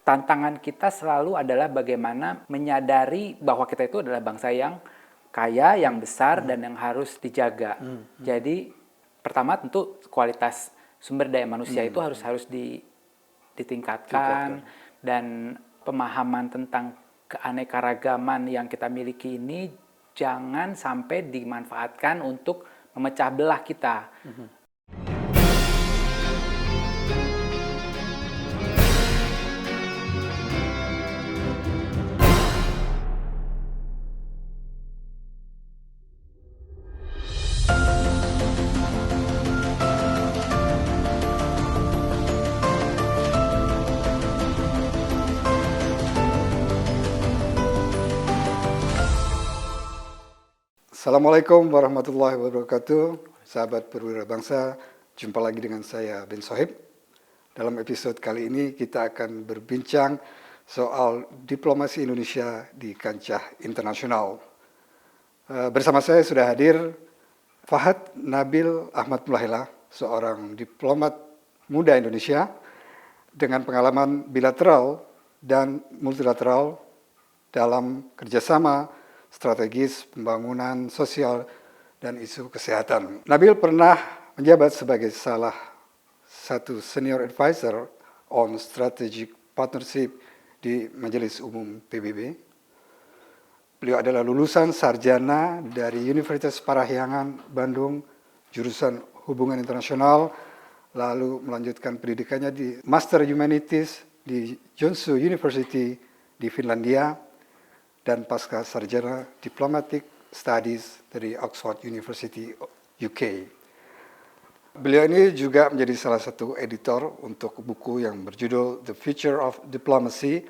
tantangan kita selalu adalah bagaimana menyadari bahwa kita itu adalah bangsa yang kaya, yang besar, dan yang harus dijaga. Jadi pertama tentu kualitas sumber daya manusia itu harus ditingkatkan, dan pemahaman tentang keanekaragaman yang kita miliki ini jangan sampai dimanfaatkan untuk memecah belah kita. Assalamualaikum warahmatullahi wabarakatuh, sahabat perwira bangsa. Jumpa lagi dengan saya Ben Sohib. Dalam episode kali ini kita akan berbincang soal diplomasi Indonesia di kancah internasional. Bersama saya sudah hadir Fahad Nabil Ahmad Mulahela, seorang diplomat muda Indonesia dengan pengalaman bilateral dan multilateral dalam kerjasama strategis pembangunan sosial dan isu kesehatan. Nabil pernah menjabat sebagai salah satu senior advisor on strategic partnership di Majelis Umum PBB. Beliau adalah lulusan sarjana dari Universitas Parahyangan Bandung, jurusan Hubungan Internasional, lalu melanjutkan pendidikannya di Master Humanities di Joensuu University di Finlandia, dan pasca sarjana Diplomatic Studies dari Oxford University UK. Beliau ini juga menjadi salah satu editor untuk buku yang berjudul The Future of Diplomacy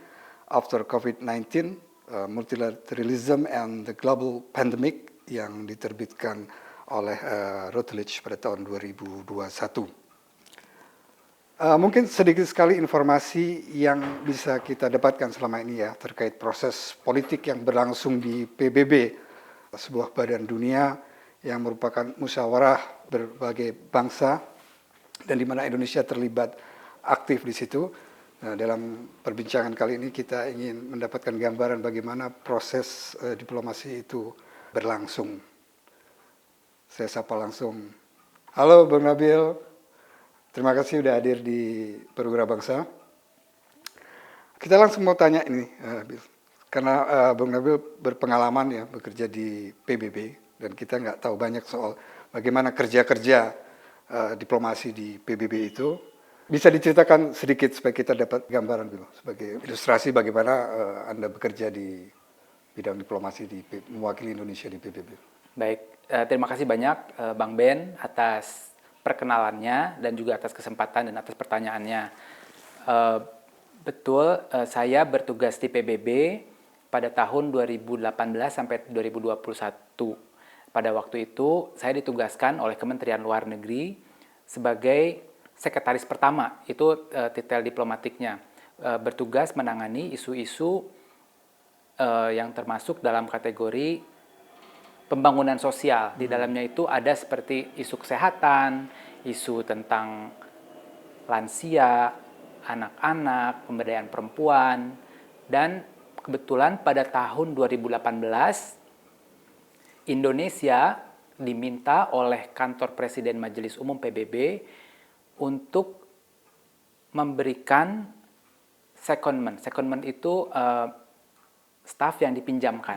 After COVID-19, Multilateralism and the Global Pandemic, yang diterbitkan oleh Routledge pada tahun 2021. Mungkin sedikit sekali informasi yang bisa kita dapatkan selama ini ya terkait proses politik yang berlangsung di PBB, sebuah badan dunia yang merupakan musyawarah berbagai bangsa dan di mana Indonesia terlibat aktif di situ. Nah, dalam perbincangan kali ini kita ingin mendapatkan gambaran bagaimana proses diplomasi itu berlangsung. Saya sapa langsung. Halo Bang Nabil. Terima kasih sudah hadir di Perwira Bangsa. Kita langsung mau tanya ini, karena Bang Nabil berpengalaman ya bekerja di PBB dan kita nggak tahu banyak soal bagaimana kerja-kerja diplomasi di PBB itu. Bisa diceritakan sedikit supaya kita dapat gambaran dulu sebagai ilustrasi bagaimana Anda bekerja di bidang diplomasi mewakili Indonesia di PBB. Baik, terima kasih banyak Bang Ben atas perkenalannya dan juga atas kesempatan dan atas pertanyaannya. Betul, saya bertugas di PBB pada tahun 2018 sampai 2021. Pada waktu itu saya ditugaskan oleh Kementerian Luar Negeri sebagai sekretaris pertama, itu titel diplomatiknya, bertugas menangani isu-isu yang termasuk dalam kategori pembangunan sosial. Di dalamnya itu ada seperti isu kesehatan, isu tentang lansia, anak-anak, pemberdayaan perempuan, dan kebetulan pada tahun 2018 Indonesia diminta oleh kantor Presiden Majelis Umum PBB untuk memberikan secondment. Secondment itu staf yang dipinjamkan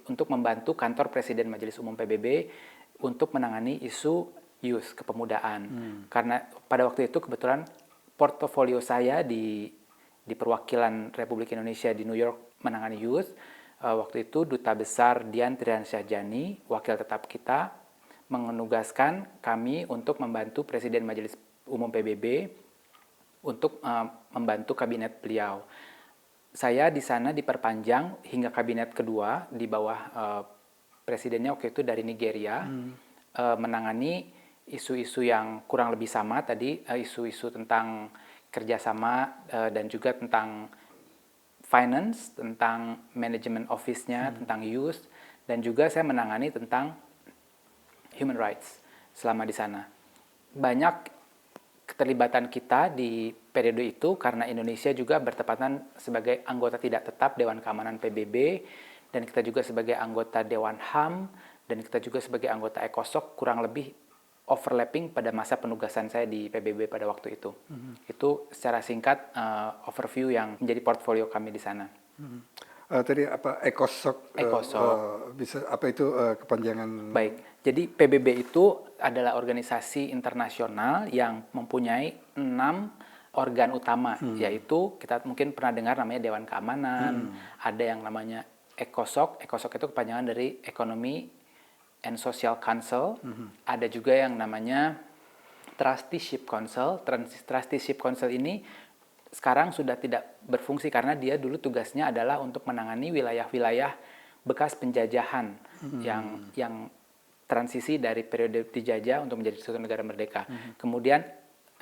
untuk membantu kantor Presiden Majelis Umum PBB untuk menangani isu youth, kepemudaan. Karena pada waktu itu kebetulan portofolio saya di perwakilan Republik Indonesia di New York menangani youth. Waktu itu Duta Besar Dian Triansyah-Jani, wakil tetap kita, menugaskan kami untuk membantu Presiden Majelis Umum PBB untuk membantu kabinet beliau. Saya di sana diperpanjang hingga kabinet kedua di bawah presidennya waktu itu dari Nigeria, menangani isu-isu yang kurang lebih sama tadi, isu-isu tentang kerjasama dan juga tentang finance, tentang manajemen office-nya, tentang youth, dan juga saya menangani tentang human rights selama di sana. Banyak keterlibatan kita di periode itu karena Indonesia juga bertepatan sebagai anggota tidak tetap Dewan Keamanan PBB, dan kita juga sebagai anggota Dewan HAM, dan kita juga sebagai anggota ECOSOC, kurang lebih overlapping pada masa penugasan saya di PBB pada waktu itu. Itu secara singkat overview yang menjadi portfolio kami di sana. Tadi apa ECOSOC? ECOSOC. Bisa apa itu kepanjangan? Baik, jadi PBB itu adalah organisasi internasional yang mempunyai 6 organ utama, yaitu kita mungkin pernah dengar namanya Dewan Keamanan, ada yang namanya ECOSOC. ECOSOC itu kepanjangan dari Economy and Social Council. Ada juga yang namanya Trusteeship Council. Trusteeship Council ini sekarang sudah tidak berfungsi karena dia dulu tugasnya adalah untuk menangani wilayah-wilayah bekas penjajahan yang transisi dari periode dijajah untuk menjadi suatu negara merdeka. Kemudian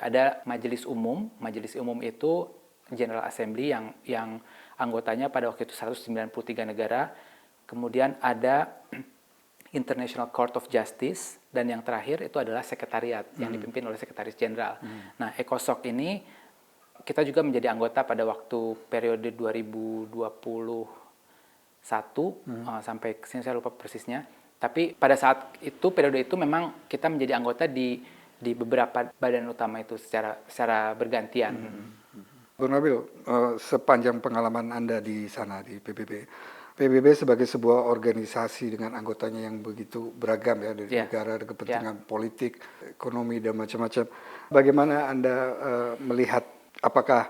ada Majelis Umum. Majelis Umum itu General Assembly yang anggotanya pada waktu itu 193 negara. Kemudian ada International Court of Justice, dan yang terakhir itu adalah sekretariat yang dipimpin oleh Sekretaris Jenderal. Nah, ECOSOC ini kita juga menjadi anggota pada waktu periode 2021 sampai sini saya lupa persisnya. Tapi pada saat itu periode itu memang kita menjadi anggota di beberapa badan utama itu secara bergantian. Bung Nabil, sepanjang pengalaman Anda di sana di PBB sebagai sebuah organisasi dengan anggotanya yang begitu beragam ya dari negara, ada kepentingan politik, ekonomi dan macam-macam. Bagaimana Anda melihat apakah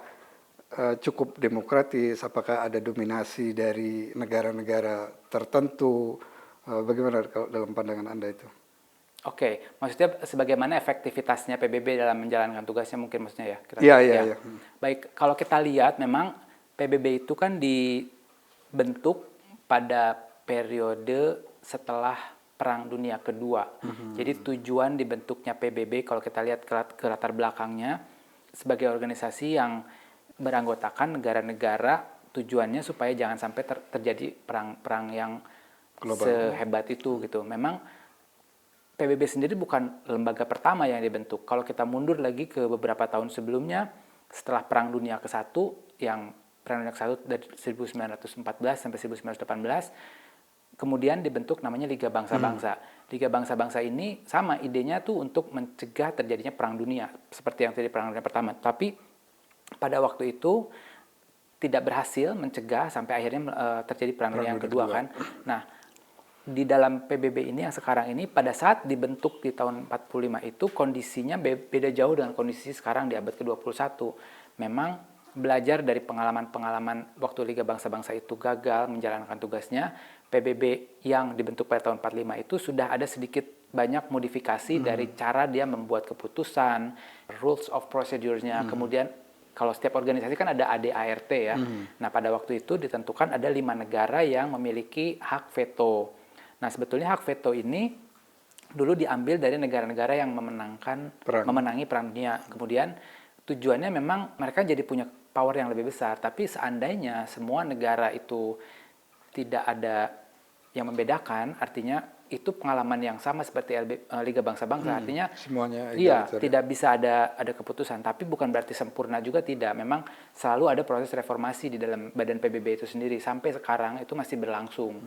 cukup demokratis, apakah ada dominasi dari negara-negara tertentu? Bagaimana kalau dalam pandangan Anda itu? Oke, maksudnya sebagaimana efektivitasnya PBB dalam menjalankan tugasnya mungkin maksudnya ya? Iya. Baik, kalau kita lihat memang PBB itu kan dibentuk pada periode setelah Perang Dunia Kedua. Jadi tujuan dibentuknya PBB kalau kita lihat ke latar belakangnya sebagai organisasi yang beranggotakan negara-negara, tujuannya supaya jangan sampai terjadi perang yang global sehebat itu gitu. Memang PBB sendiri bukan lembaga pertama yang dibentuk. Kalau kita mundur lagi ke beberapa tahun sebelumnya, setelah Perang Dunia ke-1 yang Perang Dunia ke-1 dari 1914 sampai 1918, kemudian dibentuk namanya Liga Bangsa-Bangsa. Liga Bangsa-Bangsa ini sama idenya tuh untuk mencegah terjadinya perang dunia seperti yang terjadi Perang Dunia Pertama. Tapi pada waktu itu tidak berhasil mencegah sampai akhirnya terjadi Perang Dunia yang kedua kan. Nah, di dalam PBB ini yang sekarang ini pada saat dibentuk di tahun 45 itu kondisinya beda jauh dengan kondisi sekarang di abad ke-21. Memang belajar dari pengalaman-pengalaman waktu Liga Bangsa-Bangsa itu gagal menjalankan tugasnya, PBB yang dibentuk pada tahun 45 itu sudah ada sedikit banyak modifikasi dari cara dia membuat keputusan, rules of procedure-nya. Kemudian kalau setiap organisasi kan ada ADART ya. Nah, pada waktu itu ditentukan ada 5 negara yang memiliki hak veto. Nah, sebetulnya hak veto ini dulu diambil dari negara-negara yang memenangi Perang Dunia. Kemudian tujuannya memang mereka jadi punya power yang lebih besar, tapi seandainya semua negara itu tidak ada yang membedakan, artinya itu pengalaman yang sama seperti Liga Bangsa-Bangsa, artinya semuanya tidak bisa ada keputusan, tapi bukan berarti sempurna juga tidak. Memang selalu ada proses reformasi di dalam badan PBB itu sendiri, sampai sekarang itu masih berlangsung.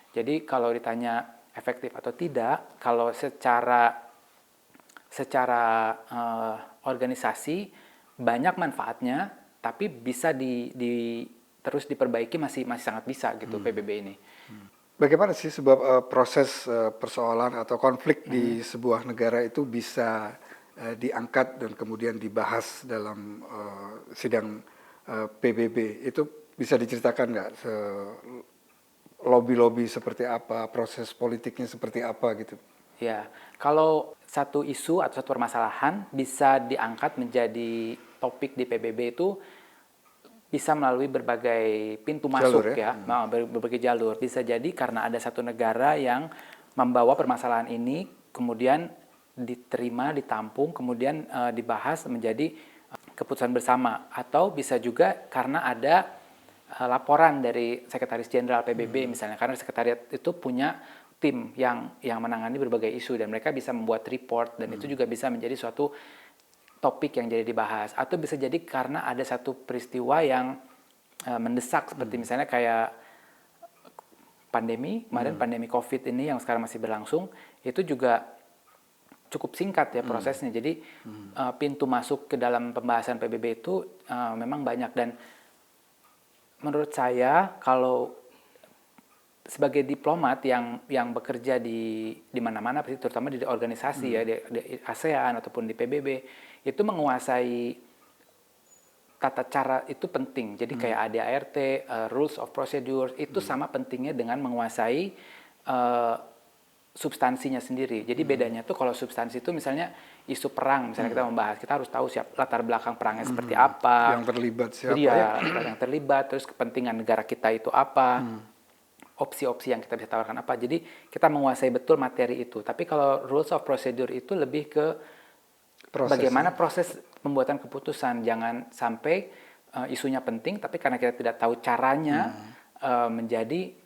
Jadi kalau ditanya efektif atau tidak, kalau secara organisasi banyak manfaatnya, tapi bisa terus diperbaiki masih sangat bisa gitu PBB ini. Bagaimana sih sebuah proses persoalan atau konflik di sebuah negara itu bisa diangkat dan kemudian dibahas dalam sidang PBB? Itu bisa diceritakan nggak? Lobby-lobby seperti apa, proses politiknya seperti apa gitu? Ya, kalau satu isu atau satu permasalahan bisa diangkat menjadi topik di PBB itu bisa melalui berbagai pintu masuk ya, berbagai jalur. Bisa jadi karena ada satu negara yang membawa permasalahan ini, kemudian diterima, ditampung, kemudian dibahas menjadi keputusan bersama. Atau bisa juga karena ada laporan dari Sekretaris Jenderal PBB misalnya, karena sekretariat itu punya tim yang menangani berbagai isu dan mereka bisa membuat report dan itu juga bisa menjadi suatu topik yang jadi dibahas, atau bisa jadi karena ada satu peristiwa yang mendesak, seperti misalnya kayak pandemi kemarin, pandemi COVID ini yang sekarang masih berlangsung, itu juga cukup singkat ya prosesnya. Jadi pintu masuk ke dalam pembahasan PBB itu memang banyak, dan menurut saya kalau sebagai diplomat yang bekerja di mana-mana, terutama di organisasi ya, di ASEAN ataupun di PBB, itu menguasai tata cara itu penting. Jadi kayak ADART, rules of procedure, itu sama pentingnya dengan menguasai substansinya sendiri. Jadi bedanya tuh kalau substansi itu misalnya isu perang, misalnya kita membahas, kita harus tahu latar belakang perangnya seperti apa. Yang terlibat siapa yang terlibat, terus kepentingan negara kita itu apa. Opsi-opsi yang kita bisa tawarkan apa. Jadi kita menguasai betul materi itu. Tapi kalau rules of procedure itu lebih ke bagaimana proses pembuatan keputusan. Jangan sampai isunya penting, tapi karena kita tidak tahu caranya menjadi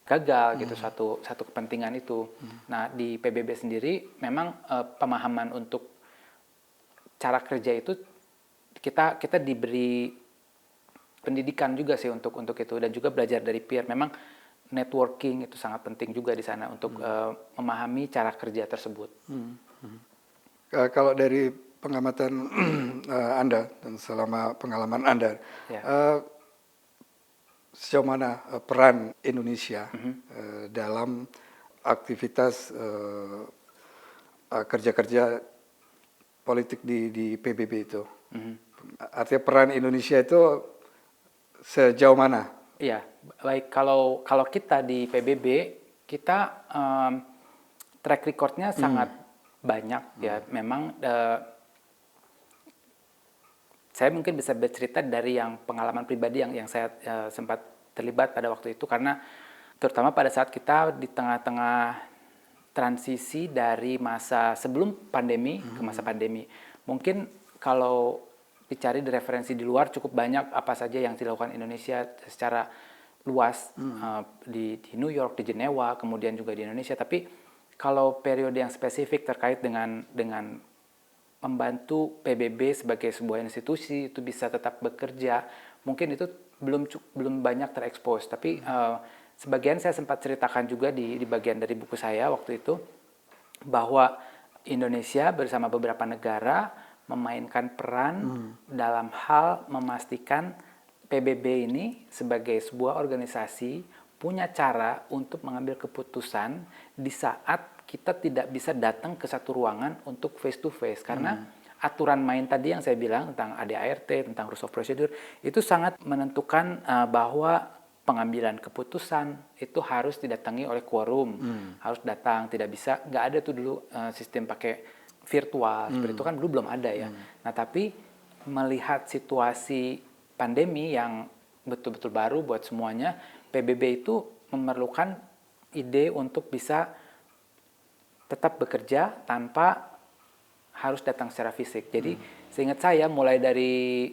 gagal gitu satu kepentingan itu. Nah, di PBB sendiri memang pemahaman untuk cara kerja itu kita diberi pendidikan juga sih untuk itu, dan juga belajar dari peer. Memang networking itu sangat penting juga di sana untuk memahami cara kerja tersebut. Kalau dari pengamatan Anda dan selama pengalaman Anda, sejauh mana peran Indonesia dalam aktivitas kerja-kerja politik di PBB itu? Artinya peran Indonesia itu sejauh mana? Iya, baik, kalau kita di PBB, kita track recordnya sangat banyak ya. Memang saya mungkin bisa bercerita dari yang pengalaman pribadi yang saya sempat terlibat pada waktu itu, karena terutama pada saat kita di tengah-tengah transisi dari masa sebelum pandemi ke masa pandemi. Mungkin kalau dicari di referensi di luar cukup banyak apa saja yang dilakukan Indonesia secara luas di New York, di Jenewa, kemudian juga di Indonesia. Tapi kalau periode yang spesifik terkait dengan membantu PBB sebagai sebuah institusi itu bisa tetap bekerja, mungkin itu belum banyak terekspos. Tapi sebagian saya sempat ceritakan juga di bagian dari buku saya waktu itu, bahwa Indonesia bersama beberapa negara memainkan peran dalam hal memastikan PBB ini sebagai sebuah organisasi punya cara untuk mengambil keputusan di saat kita tidak bisa datang ke satu ruangan untuk face to face, karena aturan main tadi yang saya bilang tentang ADART, tentang rules of procedure, itu sangat menentukan bahwa pengambilan keputusan itu harus didatangi oleh quorum, harus datang, tidak bisa, nggak ada tuh dulu sistem pakai virtual, seperti itu kan dulu belum ada ya. Nah, tapi melihat situasi pandemi yang betul-betul baru buat semuanya, PBB itu memerlukan ide untuk bisa tetap bekerja tanpa harus datang secara fisik. Jadi seingat saya mulai dari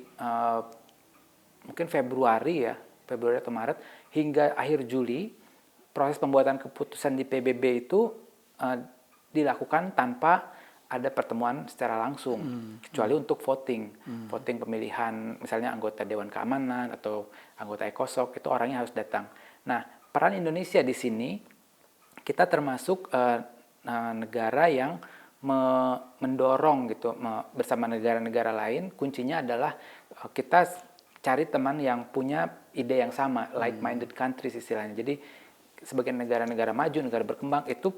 mungkin Februari atau Maret hingga akhir Juli, proses pembuatan keputusan di PBB itu dilakukan tanpa ada pertemuan secara langsung, kecuali untuk voting pemilihan, misalnya anggota Dewan Keamanan atau anggota ECOSOC, itu orangnya harus datang. Nah, peran Indonesia di sini, kita termasuk negara yang mendorong gitu bersama negara-negara lain. Kuncinya adalah kita cari teman yang punya ide yang sama, like-minded countries istilahnya. Jadi sebagai negara-negara maju, negara berkembang itu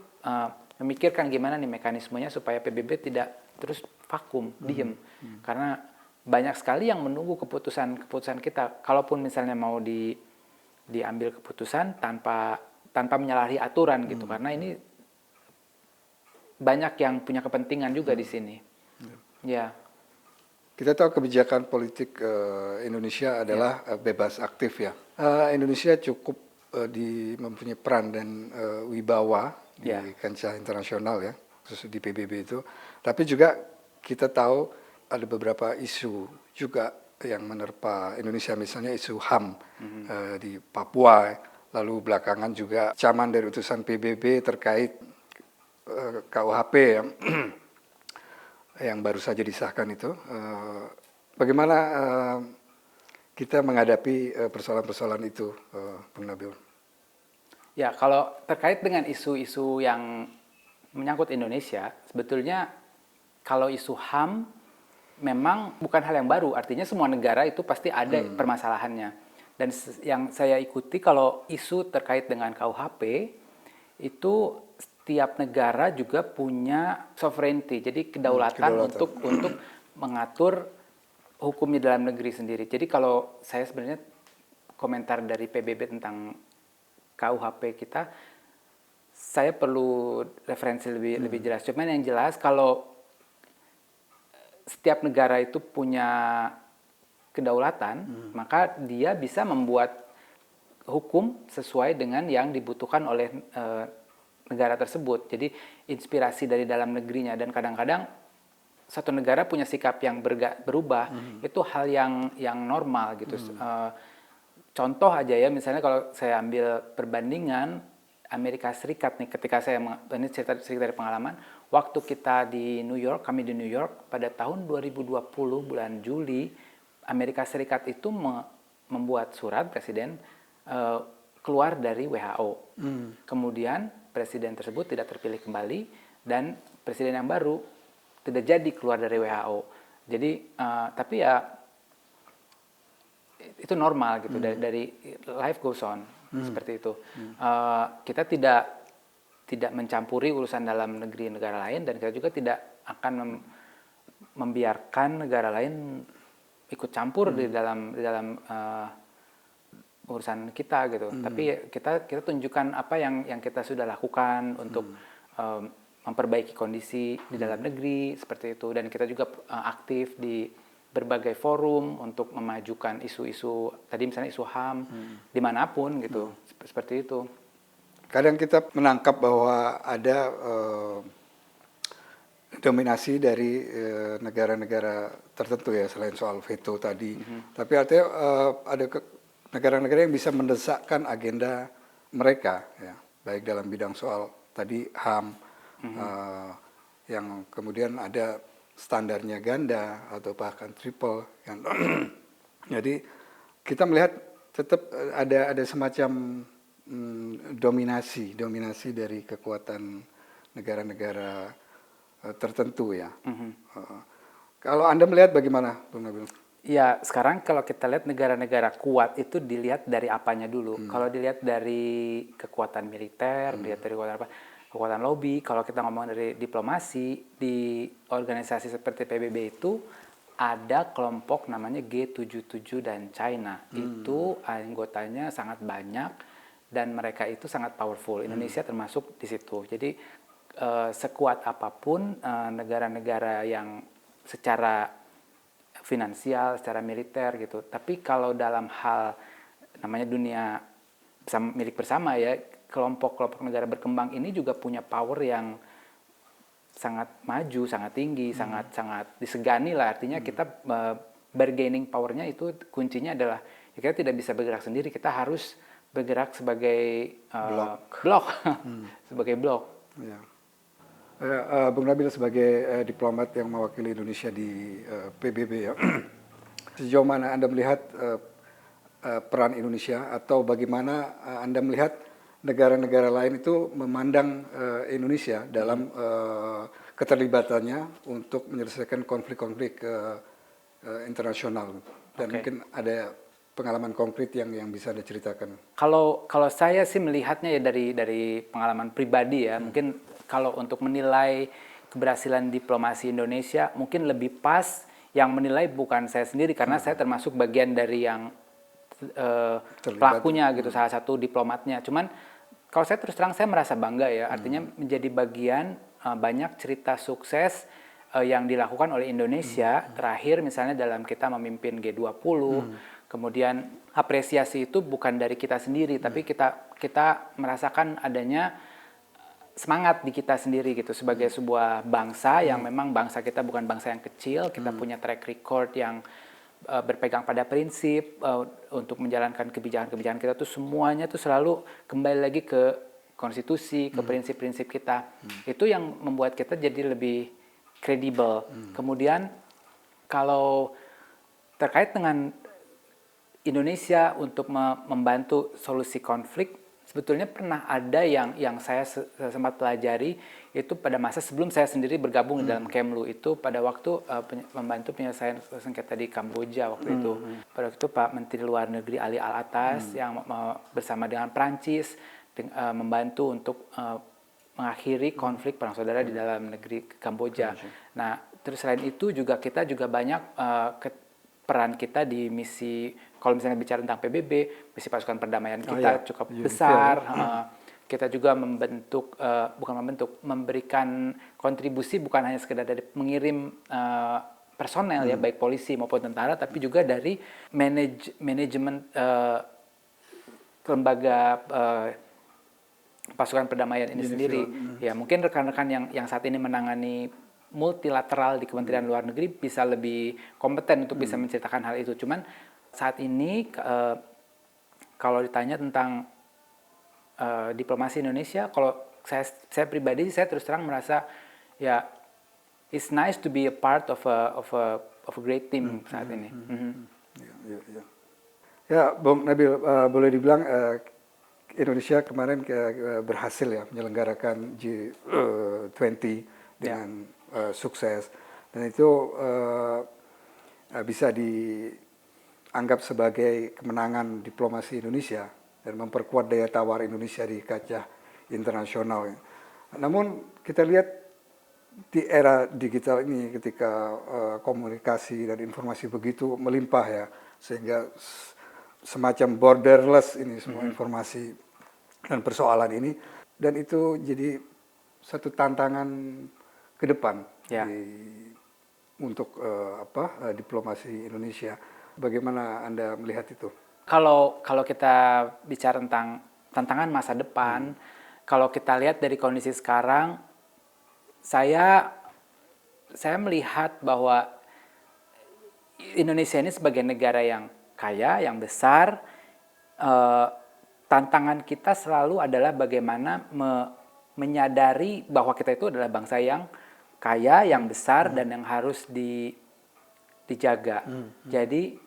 memikirkan gimana nih mekanismenya supaya PBB tidak terus vakum, diem. Karena banyak sekali yang menunggu keputusan kita. Kalaupun misalnya mau diambil keputusan tanpa menyalahi aturan gitu. Karena ini banyak yang punya kepentingan juga di sini. Ya. Kita tahu kebijakan politik Indonesia adalah bebas aktif ya. Indonesia cukup mempunyai peran dan wibawa di kancah internasional ya, khusus di PBB itu. Tapi juga kita tahu ada beberapa isu juga yang menerpa Indonesia, misalnya isu HAM di Papua. Lalu belakangan juga ancaman dari utusan PBB terkait KUHP ya. yang baru saja disahkan itu, bagaimana kita menghadapi persoalan-persoalan itu, Bung Nabil? Ya, kalau terkait dengan isu-isu yang menyangkut Indonesia, sebetulnya kalau isu HAM memang bukan hal yang baru, artinya semua negara itu pasti ada permasalahannya. Dan yang saya ikuti kalau isu terkait dengan KUHP, itu setiap negara juga punya sovereignty, jadi kedaulatan untuk mengatur hukumnya dalam negeri sendiri. Jadi kalau saya sebenarnya komentar dari PBB tentang KUHP kita, saya perlu referensi lebih jelas. Cuman yang jelas kalau setiap negara itu punya kedaulatan, maka dia bisa membuat hukum sesuai dengan yang dibutuhkan oleh negara tersebut. Jadi inspirasi dari dalam negerinya, dan kadang-kadang satu negara punya sikap yang berubah, itu hal yang normal gitu. Contoh aja ya, misalnya kalau saya ambil perbandingan Amerika Serikat nih, ketika ini cerita dari pengalaman, waktu kita di New York, kami di New York pada tahun 2020 bulan Juli, Amerika Serikat itu membuat surat presiden keluar dari WHO. Kemudian presiden tersebut tidak terpilih kembali dan presiden yang baru tidak jadi keluar dari WHO. Jadi tapi ya itu normal gitu, dari life goes on seperti itu. Kita tidak mencampuri urusan dalam negeri negara lain, dan kita juga tidak akan membiarkan negara lain ikut campur di dalam urusan kita gitu. Tapi kita tunjukkan apa yang kita sudah lakukan untuk memperbaiki kondisi di dalam negeri seperti itu, dan kita juga aktif di berbagai forum untuk memajukan isu-isu tadi, misalnya isu HAM dimanapun gitu, seperti itu. Kadang kita menangkap bahwa ada dominasi dari negara-negara tertentu ya, selain soal veto tadi. Tapi artinya ada negara-negara yang bisa mendesakkan agenda mereka, ya, baik dalam bidang soal tadi HAM, yang kemudian ada standarnya ganda atau bahkan triple. Jadi kita melihat tetap ada semacam dominasi dari kekuatan negara-negara tertentu ya. Kalau Anda melihat bagaimana, Bung Nabil? Ya, sekarang kalau kita lihat negara-negara kuat itu dilihat dari apanya dulu. Kalau dilihat dari kekuatan militer, dilihat dari kekuatan lobby. Kalau kita ngomong dari diplomasi, di organisasi seperti PBB itu ada kelompok namanya G77 dan China. Itu anggotanya sangat banyak dan mereka itu sangat powerful. Indonesia termasuk di situ. Jadi sekuat apapun negara-negara yang secara finansial, secara militer gitu. Tapi kalau dalam hal namanya dunia milik bersama ya, kelompok-kelompok negara berkembang ini juga punya power yang sangat maju, sangat tinggi, sangat disegani lah. Artinya kita bargaining powernya itu kuncinya adalah ya, kita tidak bisa bergerak sendiri, kita harus bergerak sebagai blok. Sebagai blok. Ya. Bung Nabil sebagai diplomat yang mewakili Indonesia di PBB ya, sejauh mana Anda melihat peran Indonesia, atau bagaimana Anda melihat negara-negara lain itu memandang Indonesia dalam keterlibatannya untuk menyelesaikan konflik-konflik internasional, dan mungkin ada pengalaman konkret yang bisa Anda ceritakan? Kalau saya sih melihatnya ya dari pengalaman pribadi ya, mungkin kalau untuk menilai keberhasilan diplomasi Indonesia mungkin lebih pas yang menilai bukan saya sendiri, karena saya termasuk bagian dari yang pelakunya gitu, salah satu diplomatnya. Cuman kalau saya terus terang saya merasa bangga ya, artinya menjadi bagian banyak cerita sukses yang dilakukan oleh Indonesia terakhir, misalnya dalam kita memimpin G20. Kemudian apresiasi itu bukan dari kita sendiri, tapi kita merasakan adanya semangat di kita sendiri gitu, sebagai sebuah bangsa yang memang bangsa kita bukan bangsa yang kecil. Kita punya track record yang berpegang pada prinsip untuk menjalankan kebijakan-kebijakan kita tuh semuanya tuh selalu kembali lagi ke konstitusi, ke prinsip-prinsip kita. Itu yang membuat kita jadi lebih kredibel. Kemudian kalau terkait dengan Indonesia untuk membantu solusi konflik, sebetulnya pernah ada yang saya sempat pelajari itu pada masa sebelum saya sendiri bergabung di dalam Kemlu itu pada waktu membantu penyelesaian sengketa di Kamboja waktu itu. Pada waktu itu Pak Menteri Luar Negeri Ali Al-Atas yang bersama dengan Prancis membantu untuk mengakhiri konflik perang saudara di dalam negeri Kamboja. Nah, terus selain itu juga kita juga banyak peran kita di misi, kalau misalnya bicara tentang PBB, misi pasukan perdamaian kita cukup besar. Kita juga memberikan kontribusi bukan hanya sekedar dari mengirim personel ya, baik polisi maupun tentara, tapi juga dari manajemen lembaga pasukan perdamaian ini sendiri. Ya, mungkin rekan-rekan yang saat ini menangani multilateral di Kementerian Luar Negeri bisa lebih kompeten untuk bisa menceritakan hal itu. Cuman saat ini kalau ditanya tentang diplomasi Indonesia, kalau saya pribadi saya terus terang merasa ya it's nice to be a part of a great team saat ini. Ya, Bung Nabil, boleh dibilang Indonesia kemarin berhasil ya menyelenggarakan G20 dengan sukses, dan itu bisa dianggap sebagai kemenangan diplomasi Indonesia dan memperkuat daya tawar Indonesia di kancah internasional. Namun kita lihat di era digital ini ketika komunikasi dan informasi begitu melimpah ya, sehingga semacam borderless ini semua informasi dan persoalan ini, dan itu jadi satu tantangan ke depan untuk diplomasi Indonesia. Bagaimana Anda melihat itu? Kalau kita bicara tentang tantangan masa depan, kalau kita lihat dari kondisi sekarang, saya melihat bahwa Indonesia ini sebagai negara yang kaya, yang besar, tantangan kita selalu adalah bagaimana menyadari bahwa kita itu adalah bangsa yang kaya, yang besar, dan yang harus dijaga. Jadi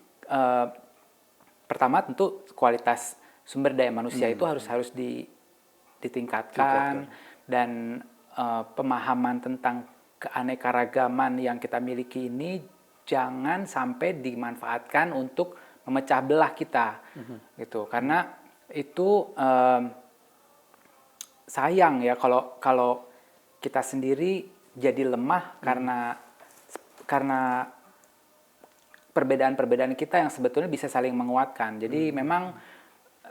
pertama tentu kualitas sumber daya manusia itu harus ditingkatkan, dan pemahaman tentang keanekaragaman yang kita miliki ini jangan sampai dimanfaatkan untuk memecah belah kita, gitu. Karena itu sayang ya kalau kita sendiri jadi lemah karena perbedaan-perbedaan kita yang sebetulnya bisa saling menguatkan. Jadi memang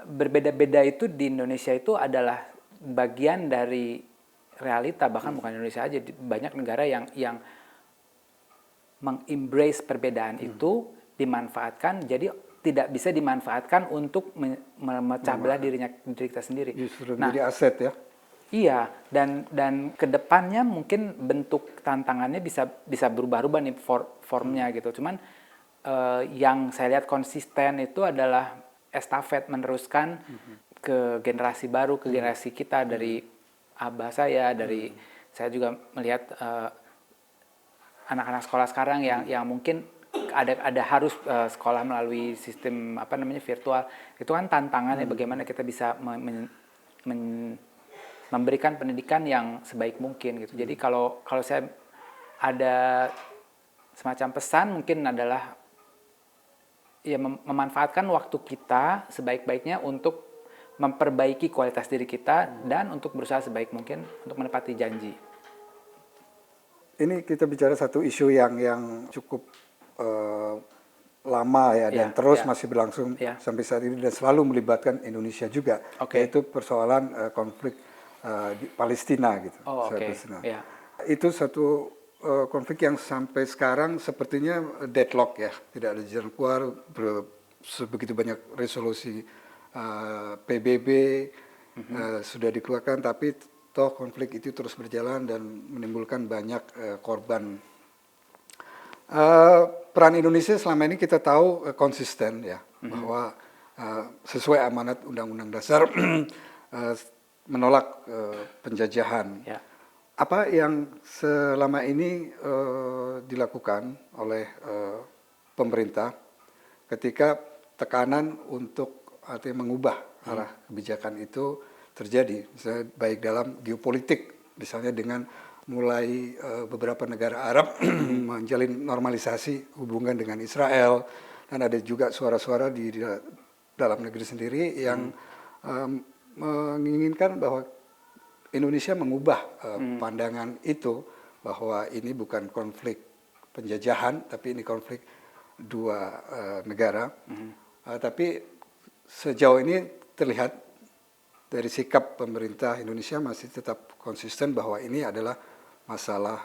berbeda-beda itu di Indonesia itu adalah bagian dari realita, bahkan bukan Indonesia aja, banyak negara yang mengembrace perbedaan itu dimanfaatkan, jadi tidak bisa dimanfaatkan untuk memecah belah diri kita sendiri. Justru menjadi aset ya. Iya, dan kedepannya mungkin bentuk tantangannya bisa berubah-ubah nih formnya gitu. Cuman yang saya lihat konsisten itu adalah estafet, meneruskan ke generasi baru, ke generasi kita, dari abah saya, dari saya juga melihat anak-anak sekolah sekarang yang mungkin ada harus sekolah melalui sistem virtual. Itu kan tantangannya bagaimana kita bisa memberikan pendidikan yang sebaik mungkin gitu. Jadi kalau saya ada semacam pesan mungkin adalah ya memanfaatkan waktu kita sebaik-baiknya untuk memperbaiki kualitas diri kita dan untuk berusaha sebaik mungkin untuk menepati janji. Ini kita bicara satu isu yang cukup lama ya, dan terus masih berlangsung sampai saat ini, dan selalu melibatkan Indonesia juga, yaitu persoalan konflik di Palestina gitu. Itu satu konflik yang sampai sekarang sepertinya deadlock ya, tidak ada jalan keluar, sebegitu banyak resolusi PBB sudah dikeluarkan, tapi toh konflik itu terus berjalan dan menimbulkan banyak korban. Peran Indonesia selama ini kita tahu konsisten ya, bahwa sesuai amanat Undang-Undang Dasar menolak penjajahan. apa yang selama ini dilakukan oleh pemerintah ketika tekanan untuk artinya mengubah arah kebijakan itu terjadi, misalnya baik dalam geopolitik, misalnya dengan mulai beberapa negara Arab menjalin normalisasi hubungan dengan Israel, dan ada juga suara-suara di dalam negeri sendiri yang menginginkan bahwa Indonesia mengubah pandangan itu, bahwa ini bukan konflik penjajahan, tapi ini konflik dua negara. Tapi sejauh ini terlihat dari sikap pemerintah Indonesia masih tetap konsisten bahwa ini adalah masalah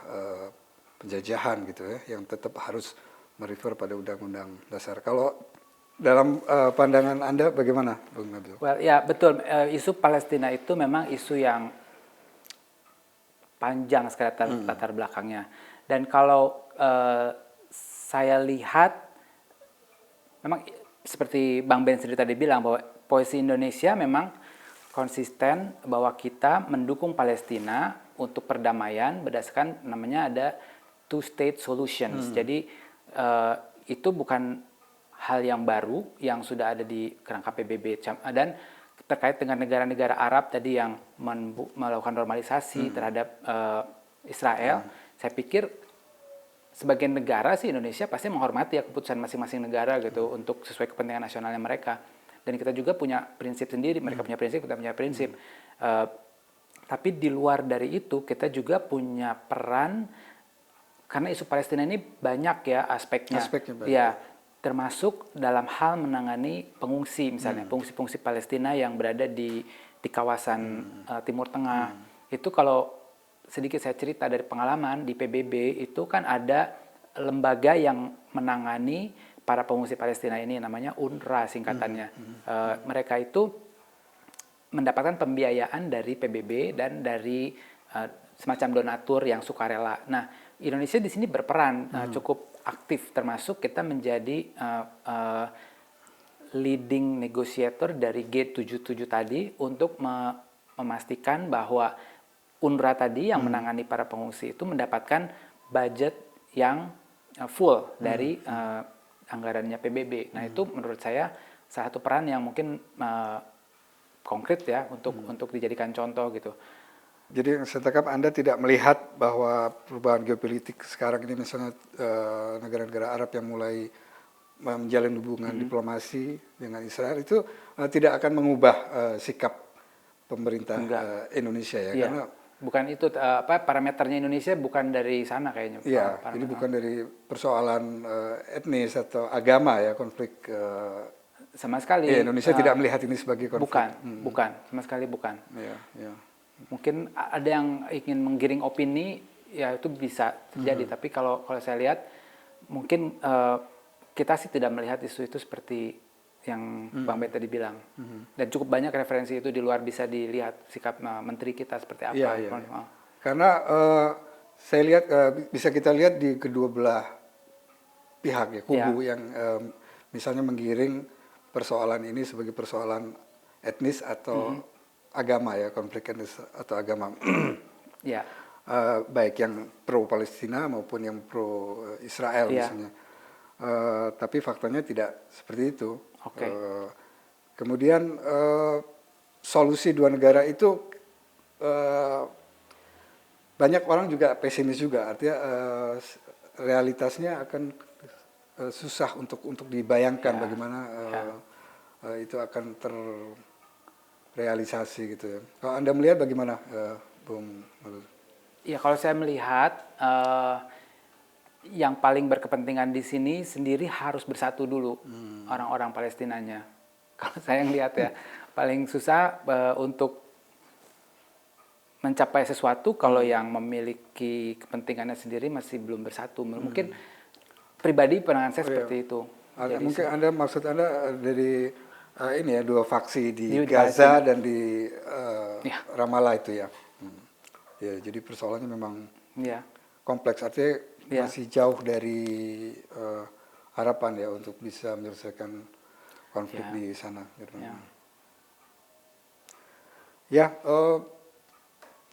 penjajahan gitu ya, yang tetap harus merefer pada Undang-Undang Dasar. Kalau dalam pandangan Anda bagaimana, Bung Nabil? Well, ya betul, isu Palestina itu memang isu yang panjang sekali latar belakangnya. Dan kalau saya lihat, memang seperti Bang Ben sendiri tadi bilang bahwa posisi Indonesia memang konsisten bahwa kita mendukung Palestina untuk perdamaian berdasarkan namanya ada two state solutions. Jadi itu bukan hal yang baru yang sudah ada di kerangka PBB, dan terkait dengan negara-negara Arab tadi yang melakukan normalisasi terhadap Israel, saya pikir sebagian negara sih Indonesia pasti menghormati ya keputusan masing-masing negara gitu untuk sesuai kepentingan nasionalnya mereka. Dan kita juga punya prinsip sendiri, mereka punya prinsip, kita punya prinsip. Tapi di luar dari itu kita juga punya peran, karena isu Palestina ini banyak ya aspeknya. Banyak. Ya, termasuk dalam hal menangani pengungsi misalnya, pengungsi-pengungsi Palestina yang berada di kawasan Timur Tengah. Itu kalau sedikit saya cerita dari pengalaman di PBB itu kan ada lembaga yang menangani para pengungsi Palestina ini, namanya UNRWA singkatannya. Mereka itu mendapatkan pembiayaan dari PBB dan dari semacam donatur yang sukarela. Nah, Indonesia di sini berperan cukup aktif, termasuk kita menjadi leading negotiator dari G77 tadi untuk memastikan bahwa UNRWA tadi yang menangani para pengungsi itu mendapatkan budget yang full dari anggarannya PBB. Nah, itu menurut saya salah satu peran yang mungkin konkret ya untuk dijadikan contoh gitu. Jadi saya tangkap Anda tidak melihat bahwa perubahan geopolitik sekarang ini, misalnya negara-negara Arab yang mulai menjalin hubungan diplomasi dengan Israel itu tidak akan mengubah sikap pemerintah Indonesia ya, Iya. karena bukan itu parameternya Indonesia bukan dari sana kayaknya. Iya, ini bukan dari persoalan etnis atau agama ya, konflik. Sama sekali. Indonesia tidak melihat ini sebagai konflik. Bukan, sama sekali bukan. Iya. Mungkin ada yang ingin menggiring opini, ya itu bisa terjadi. Tapi kalau saya lihat, mungkin kita sih tidak melihat isu itu seperti yang Bang Ben tadi bilang. Dan cukup banyak referensi itu di luar, bisa dilihat sikap menteri kita seperti apa. Iya. Karena saya lihat bisa kita lihat di kedua belah pihak ya, kubu yang misalnya menggiring persoalan ini sebagai persoalan etnis atau agama ya, konflik etnis atau agama. Ya. Baik yang pro Palestina maupun yang pro Israel misalnya. Tapi faktanya tidak seperti itu. Okay. Kemudian solusi dua negara itu banyak orang juga pesimis juga, artinya realitasnya akan susah untuk dibayangkan bagaimana itu akan terrealisasi gitu ya. Kalau Anda melihat bagaimana, Bung? Ya, kalau saya melihat yang paling berkepentingan di sini sendiri harus bersatu dulu orang-orang Palestinanya. Kalau saya melihat ya paling susah untuk mencapai sesuatu kalau yang memiliki kepentingannya sendiri masih belum bersatu. Mungkin pribadi pandangan saya seperti itu. Mungkin maksud Anda dari ini ya, dua faksi di Gaza dan di Ramallah itu ya. Ya, jadi persoalannya memang kompleks, artinya masih jauh dari harapan ya untuk bisa menyelesaikan konflik di sana. Ya,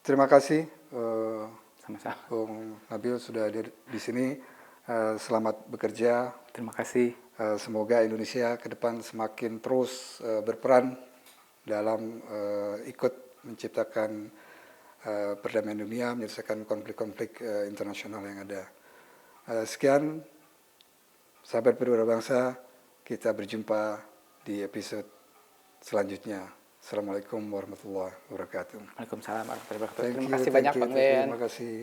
terima kasih Sama-sama. Bung Nabil sudah hadir di sini. Selamat bekerja. Terima kasih. Semoga Indonesia ke depan semakin terus berperan dalam ikut menciptakan perdamaian dunia, menyelesaikan konflik-konflik internasional yang ada. Sekian, sahabat perwira bangsa, kita berjumpa di episode selanjutnya. Assalamualaikum warahmatullahi wabarakatuh. Waalaikumsalam warahmatullahi wabarakatuh. Terima kasih banyak Bang Ben. Terima kasih.